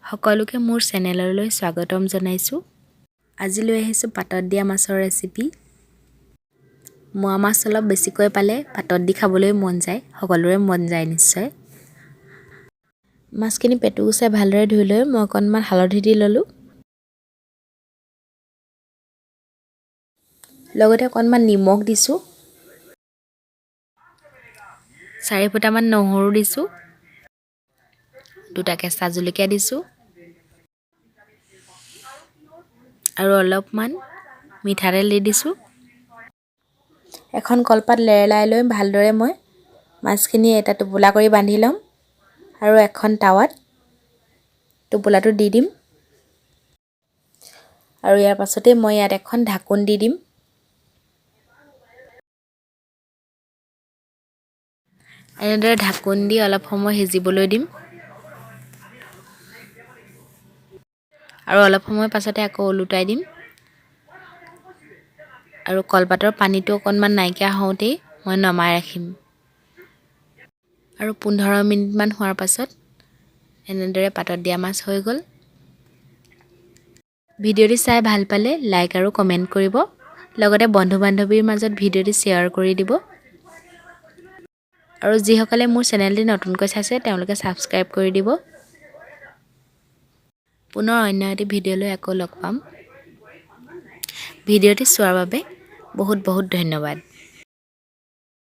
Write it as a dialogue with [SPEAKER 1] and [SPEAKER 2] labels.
[SPEAKER 1] সকলোকে মোৰ চেনেললৈ স্বাগতম জনাইছোঁ। আজি লৈ আহিছোঁ পাতত দিয়া মাছৰ ৰেচিপি। মোৱা মাছ অলপ বেছিকৈ পালে পাতত দি খাবলৈ মন যায়, সকলোৰে মন যায় নিশ্চয়। মাছখিনি পেটু গুচাই ভালদৰে ধুই লৈ মই অকণমান হালধি দি ল'লোঁ। লগতে অকণমান নিমখ দিছোঁ। 4 ফুটামান নহৰু দিছোঁ। 2টা কেঁচা জলকীয়া দিছোঁ। আৰু অলপমান মিঠাতেল দি দিছোঁ। এখন কলপাত লেৰেলাই লৈ ভালদৰে মই মাছখিনি এটা টোপোলা কৰি বান্ধি ল'ম আৰু এখন টাৱাত টোপোলাটো দি দিম। আৰু ইয়াৰ পাছতে মই ইয়াত এখন ঢাকোন দি দিম। এনেদৰে ঢাকোন দি অলপ সময় সিজিবলৈ দিম। আৰু অলপ সময় পাছতে আকৌ ওলোটাই দিম। আৰু কলপাতৰ পানীটো অকণমান নাইকিয়া হওঁতেই মই নমাই ৰাখিম। আৰু 15 মিনিটমান হোৱাৰ পাছত এনেদৰে পাতত দিয়া মাছ হৈ গ'ল। ভিডিঅ'টি চাই ভাল পালে লাইক আৰু কমেণ্ট কৰিব। লগতে বন্ধু-বান্ধৱীৰ মাজত ভিডিঅ'টি শ্বেয়াৰ কৰি দিব। আৰু যিসকলে মোৰ চেনেলটি নতুনকৈ চাইছে তেওঁলোকে ছাবস্ক্ৰাইব কৰি দিব। পুনৰ অন্য এটি ভিডিঅ' লৈ আকৌ লগ পাম। ভিডিঅ'টি চোৱাৰ বাবে বহুত বহুত ধন্যবাদ।